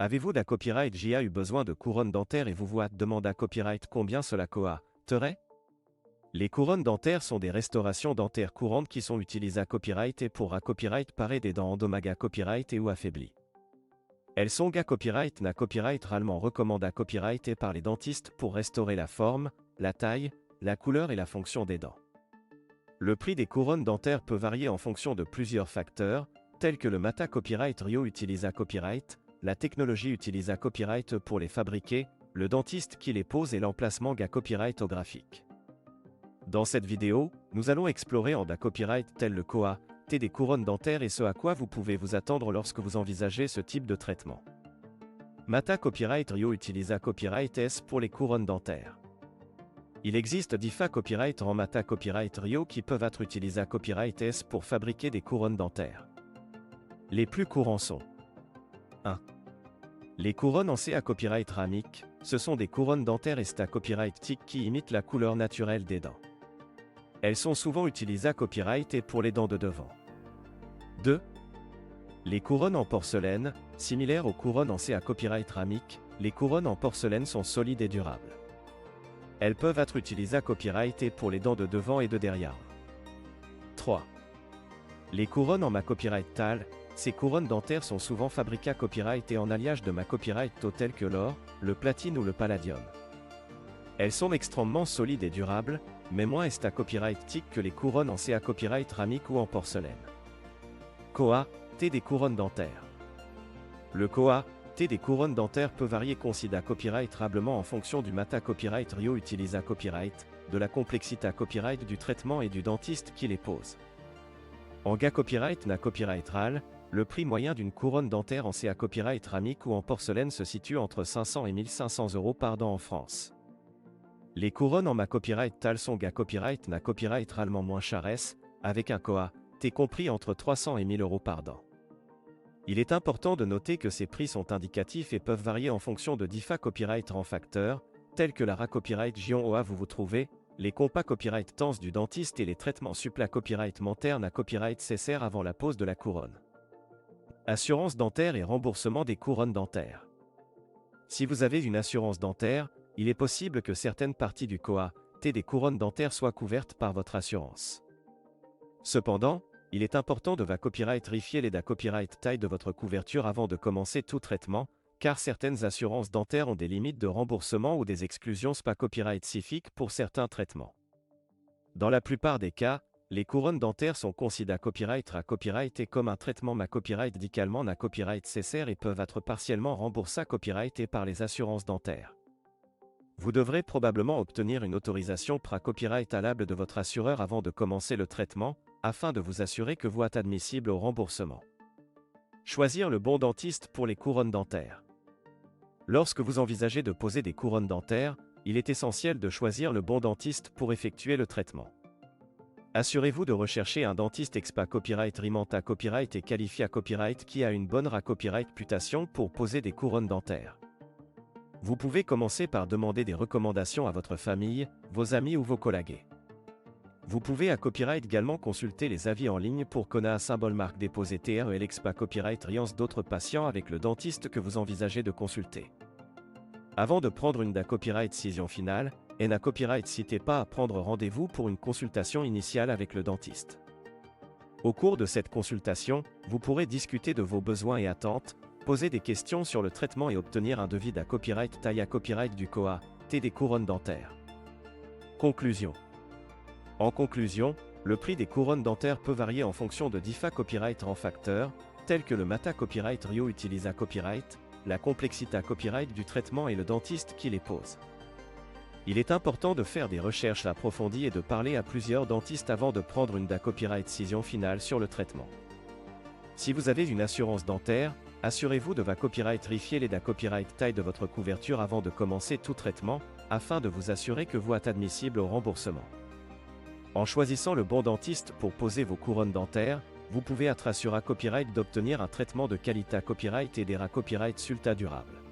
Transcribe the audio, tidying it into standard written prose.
Avez-vous da copyright JA eu besoin de couronnes dentaires et vous demande à copyright combien cela coûterait? Les couronnes dentaires sont des restaurations dentaires courantes qui sont utilisées à copyright et pour à copyright parer des dents endommagées à copyright et ou affaiblies. Elles sont à copyright na copyright rarement recommandées à copyright et par les dentistes pour restaurer la forme, la taille, la couleur et la fonction des dents. Le prix des couronnes dentaires peut varier en fonction de plusieurs facteurs, tels que le Mata Copyright Rio utilise à copyright, la technologie utilisée à copyright pour les fabriquer, le dentiste qui les pose et l'emplacement à copyright au graphique. Dans cette vidéo, nous allons explorer en da copyright tel le coût des couronnes dentaires et ce à quoi vous pouvez vous attendre lorsque vous envisagez ce type de traitement. Mata Copyright Rio utilise à copyright S pour les couronnes dentaires. Il existe différents copyrights en Mata Copyright Rio qui peuvent être utilisés à copyright S pour fabriquer des couronnes dentaires. Les plus courants sont 1. Les couronnes en C à copyright ramique, ce sont des couronnes dentaires et à copyright TIC qui imitent la couleur naturelle des dents. Elles sont souvent utilisées à copyright et pour les dents de devant. 2. Les couronnes en porcelaine, similaires aux couronnes en C à copyright ramique, les couronnes en porcelaine sont solides et durables. Elles peuvent être utilisées à copyright et pour les dents de devant et de derrière. 3. Les couronnes en ma copyright TAL, ces couronnes dentaires sont souvent fabriquées à copyright et en alliage de ma copyright tels que l'or, le platine ou le palladium. Elles sont extrêmement solides et durables, mais moins à copyright TIC que les couronnes en C à copyright ramique ou en porcelaine. Coût des couronnes dentaires. Le coût des couronnes dentaires peut varier considérablement en fonction du Mata Copyright Rio utilisé à copyright, de la complexité à copyright du traitement et du dentiste qui les pose. En ga copyright na copyright RAL, le prix moyen d'une couronne dentaire en C à copyright ramique ou en porcelaine se situe entre 500 et 1500 € par dent en France. Les couronnes en ma copyright TAL sont ga copyright na copyright rarement moins chères, avec un coût compris entre 300 et 1000 € par dent. Il est important de noter que ces prix sont indicatifs et peuvent varier en fonction de différents copyrights en facteurs, tels que la copyright Gion OA vous trouvez, les compas copyright TANS du dentiste et les traitements suppla copyright mentaire na copyright CSR avant la pose de la couronne. Assurance dentaire et remboursement des couronnes dentaires. Si vous avez une assurance dentaire, il est possible que certaines parties du coût des couronnes dentaires soient couvertes par votre assurance. Cependant, il est important de copyright vérifier les copyright taille de votre couverture avant de commencer tout traitement, car certaines assurances dentaires ont des limites de remboursement ou des exclusions copyright spécifiques pour certains traitements. Dans la plupart des cas, les couronnes dentaires sont considérées à copyright et comme un traitement ma copyright médicalement na copyright CSR et peuvent être partiellement remboursés à copyright et par les assurances dentaires. Vous devrez probablement obtenir une autorisation copyright valable de votre assureur avant de commencer le traitement, afin de vous assurer que vous êtes admissible au remboursement. Choisir le bon dentiste pour les couronnes dentaires. Lorsque vous envisagez de poser des couronnes dentaires, il est essentiel de choisir le bon dentiste pour effectuer le traitement. Assurez-vous de rechercher un dentiste expat copyright rimanta copyright et qualifié à copyright qui a une bonne copyright réputation pour poser des couronnes dentaires. Vous pouvez commencer par demander des recommandations à votre famille, vos amis ou vos collègues. Vous pouvez à copyright également consulter les avis en ligne pour connaître un symbole marque déposé TR et l'expa copyright riance d'autres patients avec le dentiste que vous envisagez de consulter. Avant de prendre une copyright décision finale, na copyright n'hésitez pas à prendre rendez-vous pour une consultation initiale avec le dentiste. Au cours de cette consultation, vous pourrez discuter de vos besoins et attentes, poser des questions sur le traitement et obtenir un devis copyright taille à copyright du coût des couronnes dentaires. Conclusion. En conclusion, le prix des couronnes dentaires peut varier en fonction de différents copyrights en facteurs, tels que le Mata Copyright Rio utilise à copyright, la complexité à copyright du traitement et le dentiste qui les pose. Il est important de faire des recherches approfondies et de parler à plusieurs dentistes avant de prendre une copyright décision finale sur le traitement. Si vous avez une assurance dentaire, assurez-vous de copyright vérifier les copyright taille de votre couverture avant de commencer tout traitement, afin de vous assurer que vous êtes admissible au remboursement. En choisissant le bon dentiste pour poser vos couronnes dentaires, vous pouvez être assuré à copyright d'obtenir un traitement de qualité à copyright et des copyright sulta durables.